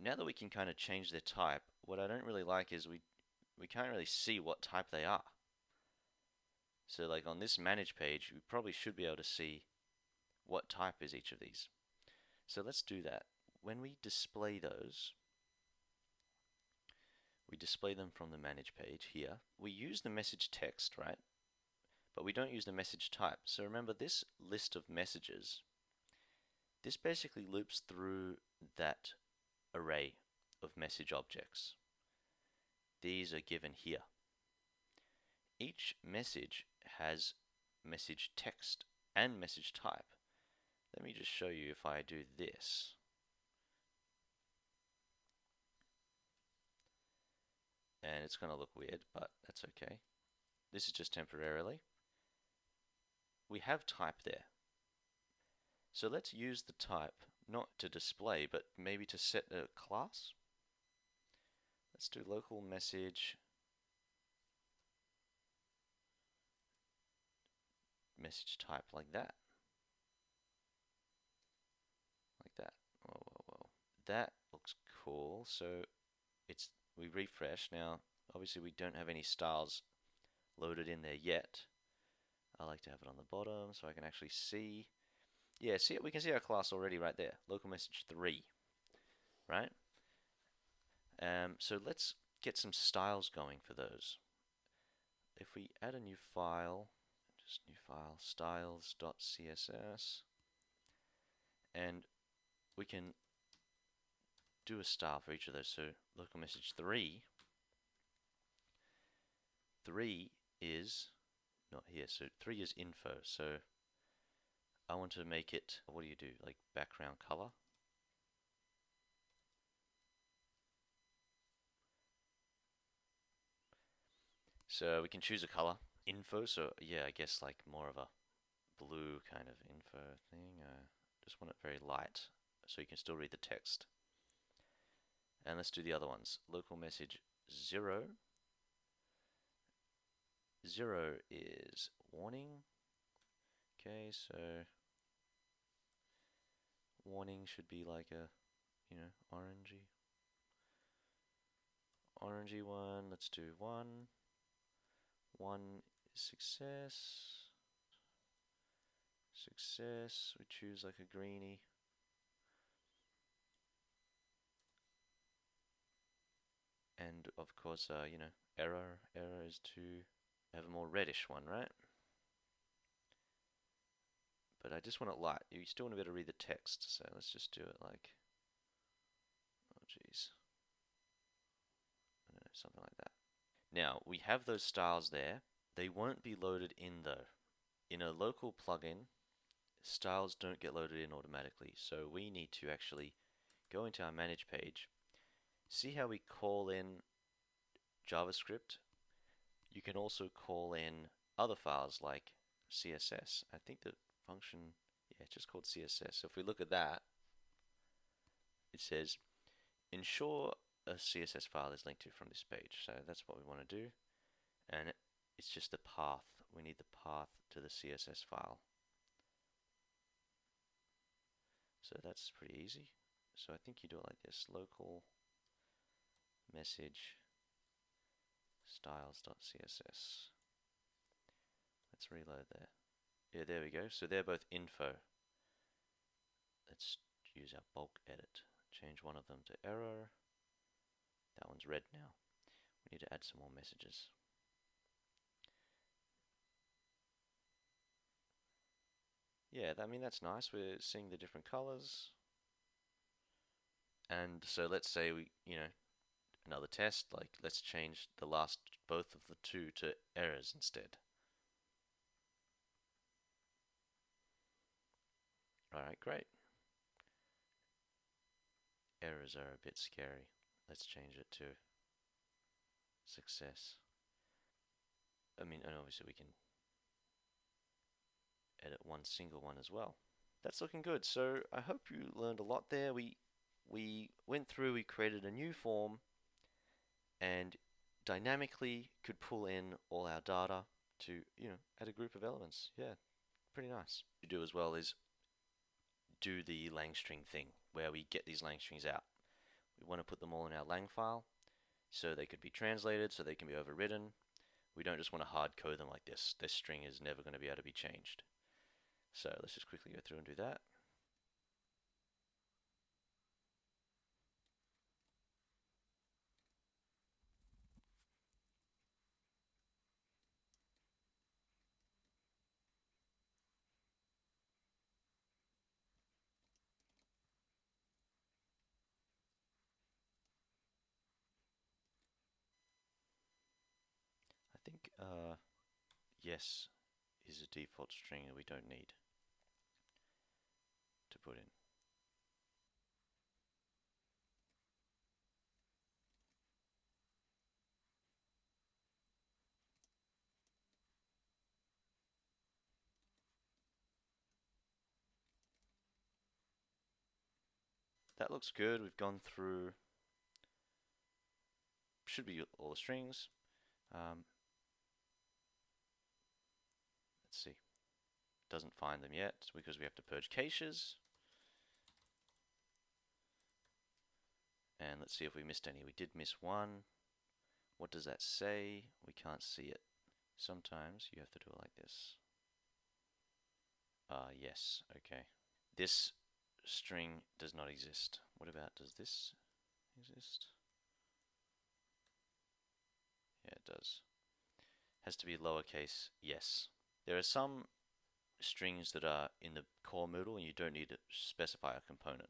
now that we can kind of change their type, what I don't really like is we can't really see what type they are. So like on this manage page, we probably should be able to see what type is each of these. So let's do that. When we display those, we display them from the manage page here. We use the message text, right? But we don't use the message type. So remember this list of messages, this basically loops through that array of message objects. These are given here. Each message has message text and message type. Let me just show you if I do this. And it's going to look weird, but that's okay. This is just temporarily. We have type there. So let's use the type not to display, but maybe to set a class. Let's do local message type like that. Like that. Whoa, whoa, whoa. That looks cool. So we refresh. Now, obviously we don't have any styles loaded in there yet. I like to have it on the bottom so I can actually see. Yeah, see it? We can see our class already right there. Local message 3, right? So let's get some styles going for those. If we add a new file, just new file, styles.css, and we can do a style for each of those. So local message 3 is not here, so 3 is info. So I want to make it, what do you do, like background color? So we can choose a color, info, so yeah, I guess like more of a blue kind of info thing. Just want it very light so you can still read the text. And let's do the other ones. Local message 0. 0 is warning. Okay, so warning should be like a, orangey one. Let's do 1. 1 is success. Success, we choose like a greeny. And of course, error is to have a more reddish one, right? But I just want it light. You still want to be able to read the text, so let's just do it like, oh geez, I don't know, something like that. Now, we have those styles there. They won't be loaded in though. In a local plugin, styles don't get loaded in automatically, so we need to actually go into our manage page. See how we call in JavaScript? You can also call in other files like CSS. I think the function, yeah, it's just called CSS. So if we look at that, it says ensure a CSS file is linked to from this page. So that's what we want to do. And it's just the path. We need the path to the CSS file. So that's pretty easy. So I think you do it like this, local message styles.css. Let's reload there. Yeah, there we go. So they're both info. Let's use our bulk edit. Change one of them to error. That one's red now. We need to add some more messages. Yeah, I mean, that's nice. We're seeing the different colors. And so let's say we, another test, like let's change the last, both of the two to errors instead. Alright, great. Errors are a bit scary. Let's change it to success. I mean, and obviously we can edit one single one as well. That's looking good. So I hope you learned a lot there. We went through, we created a new form and dynamically could pull in all our data to, add a group of elements. Yeah, pretty nice. What you do as well is do the lang string thing where we get these lang strings out. want to put them all in our lang file so they could be translated, so they can be overridden. We don't just want to hard code them like this. This string is never going to be able to be changed. So let's just quickly go through and do that. I think yes is a default string that we don't need to put in. That looks good. We've gone through, should be all the strings. Let's see. Doesn't find them yet because we have to purge caches. And let's see if we missed any. We did miss one. What does that say? We can't see it. Sometimes you have to do it like this. Yes, okay. This string does not exist. What about, does this exist? Yeah, it does. Has to be lowercase, yes. There are some strings that are in the core Moodle and you don't need to specify a component.